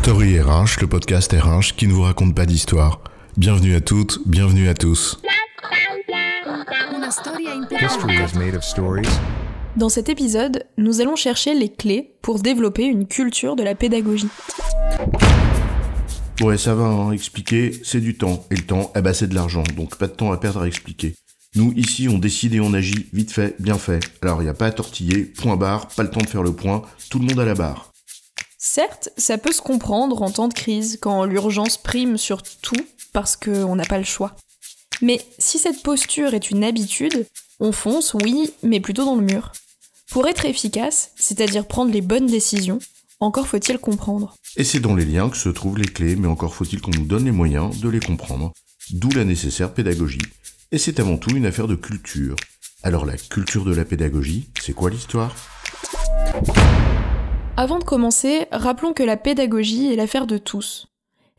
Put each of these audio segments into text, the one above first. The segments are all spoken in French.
Story RH, le podcast RH qui ne vous raconte pas d'histoire. Bienvenue à toutes, bienvenue à tous. History is made of stories. Dans cet épisode, nous allons chercher les clés pour développer une culture de la pédagogie. Ouais, ça va, hein, expliquer, c'est du temps. Et le temps, c'est de l'argent, donc pas de temps à perdre à expliquer. Nous, ici, on décide et on agit, vite fait, bien fait. Alors, il n'y a pas à tortiller, point barre, pas le temps de faire le point, tout le monde à la barre. Certes, ça peut se comprendre en temps de crise, quand l'urgence prime sur tout, parce qu'on n'a pas le choix. Mais si cette posture est une habitude, on fonce, oui, mais plutôt dans le mur. Pour être efficace, c'est-à-dire prendre les bonnes décisions, encore faut-il comprendre. Et c'est dans les liens que se trouvent les clés, mais encore faut-il qu'on nous donne les moyens de les comprendre, d'où la nécessaire pédagogie. Et c'est avant tout une affaire de culture. Alors la culture de la pédagogie, c'est quoi l'histoire ? Avant de commencer, rappelons que la pédagogie est l'affaire de tous.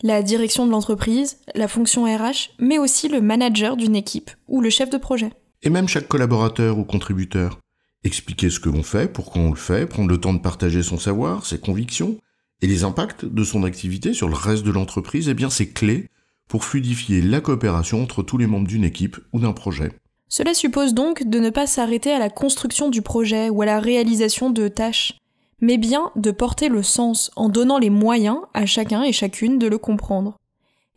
La direction de l'entreprise, la fonction RH, mais aussi le manager d'une équipe ou le chef de projet. Et même chaque collaborateur ou contributeur. Expliquer ce que l'on fait, pourquoi on le fait, prendre le temps de partager son savoir, ses convictions, et les impacts de son activité sur le reste de l'entreprise, c'est clé pour fluidifier la coopération entre tous les membres d'une équipe ou d'un projet. Cela suppose donc de ne pas s'arrêter à la construction du projet ou à la réalisation de tâches, mais bien de porter le sens en donnant les moyens à chacun et chacune de le comprendre.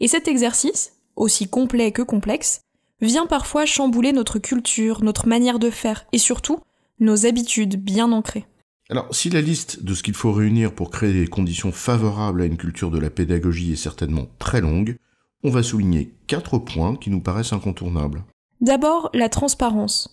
Et cet exercice, aussi complet que complexe, vient parfois chambouler notre culture, notre manière de faire et surtout nos habitudes bien ancrées. Alors, si la liste de ce qu'il faut réunir pour créer des conditions favorables à une culture de la pédagogie est certainement très longue, on va souligner 4 points qui nous paraissent incontournables. D'abord, la transparence.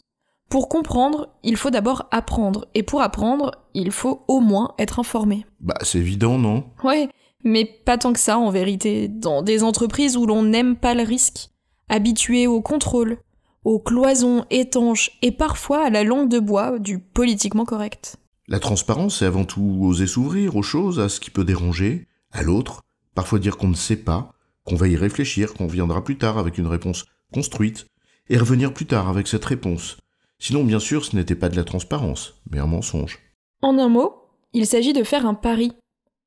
Pour comprendre, il faut d'abord apprendre, et pour apprendre, il faut au moins être informé. C'est évident, non ? Ouais, mais pas tant que ça en vérité, dans des entreprises où l'on n'aime pas le risque, habitués au contrôle, aux cloisons étanches et parfois à la langue de bois du politiquement correct. La transparence, c'est avant tout oser s'ouvrir aux choses, à ce qui peut déranger, à l'autre, parfois dire qu'on ne sait pas, qu'on va y réfléchir, qu'on viendra plus tard avec une réponse construite, et revenir plus tard avec cette réponse. Sinon, bien sûr, ce n'était pas de la transparence, mais un mensonge. En un mot, il s'agit de faire un pari,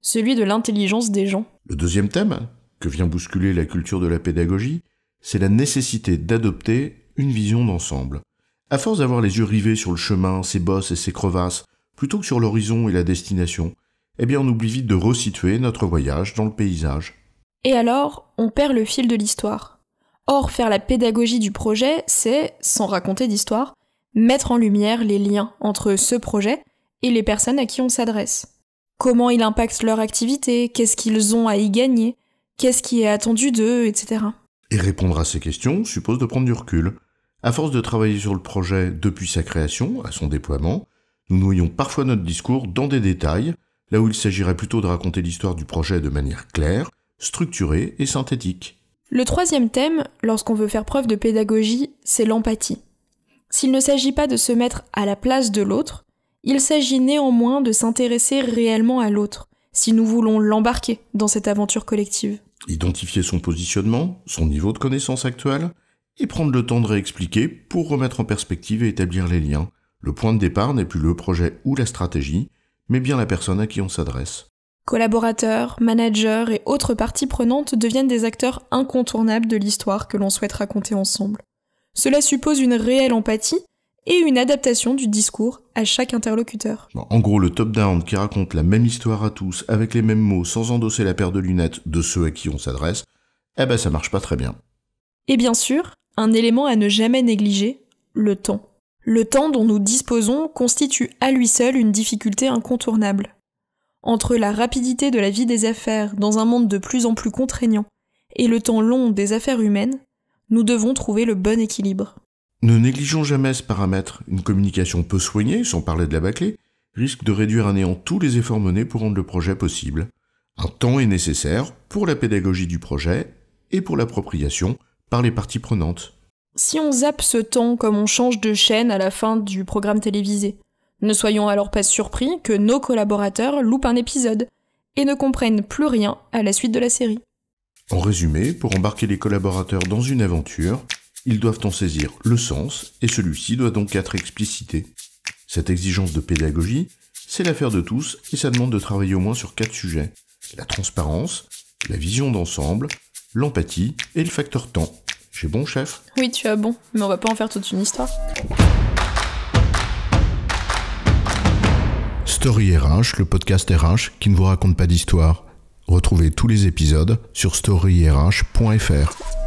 celui de l'intelligence des gens. Le deuxième thème, que vient bousculer la culture de la pédagogie, c'est la nécessité d'adopter une vision d'ensemble. À force d'avoir les yeux rivés sur le chemin, ses bosses et ses crevasses, plutôt que sur l'horizon et la destination, on oublie vite de resituer notre voyage dans le paysage. Et alors, on perd le fil de l'histoire. Or, faire la pédagogie du projet, c'est, sans raconter d'histoire, mettre en lumière les liens entre ce projet et les personnes à qui on s'adresse. Comment il impacte leur activité, qu'est-ce qu'ils ont à y gagner, qu'est-ce qui est attendu d'eux, etc. Et répondre à ces questions suppose de prendre du recul. À force de travailler sur le projet depuis sa création, à son déploiement, nous noyons parfois notre discours dans des détails, là où il s'agirait plutôt de raconter l'histoire du projet de manière claire, structurée et synthétique. Le troisième thème, lorsqu'on veut faire preuve de pédagogie, c'est l'empathie. S'il ne s'agit pas de se mettre à la place de l'autre, il s'agit néanmoins de s'intéresser réellement à l'autre, si nous voulons l'embarquer dans cette aventure collective. Identifier son positionnement, son niveau de connaissance actuel, et prendre le temps de réexpliquer pour remettre en perspective et établir les liens. Le point de départ n'est plus le projet ou la stratégie, mais bien la personne à qui on s'adresse. Collaborateurs, managers et autres parties prenantes deviennent des acteurs incontournables de l'histoire que l'on souhaite raconter ensemble. Cela suppose une réelle empathie et une adaptation du discours à chaque interlocuteur. En gros, le top-down qui raconte la même histoire à tous, avec les mêmes mots, sans endosser la paire de lunettes de ceux à qui on s'adresse, ça marche pas très bien. Et bien sûr, un élément à ne jamais négliger, le temps. Le temps dont nous disposons constitue à lui seul une difficulté incontournable. Entre la rapidité de la vie des affaires dans un monde de plus en plus contraignant et le temps long des affaires humaines, nous devons trouver le bon équilibre. Ne négligeons jamais ce paramètre. Une communication peu soignée, sans parler de la bâclée, risque de réduire à néant tous les efforts menés pour rendre le projet possible. Un temps est nécessaire pour la pédagogie du projet et pour l'appropriation par les parties prenantes. Si on zappe ce temps comme on change de chaîne à la fin du programme télévisé, ne soyons alors pas surpris que nos collaborateurs loupent un épisode et ne comprennent plus rien à la suite de la série. En résumé, pour embarquer les collaborateurs dans une aventure, ils doivent en saisir le sens et celui-ci doit donc être explicité. Cette exigence de pédagogie, c'est l'affaire de tous et ça demande de travailler au moins sur 4 sujets. la transparence, la vision d'ensemble, l'empathie et le facteur temps. J'ai bon, chef ? Oui, tu as bon, mais on va pas en faire toute une histoire. Story RH, le podcast RH qui ne vous raconte pas d'histoire. Retrouvez tous les épisodes sur storyrh.fr.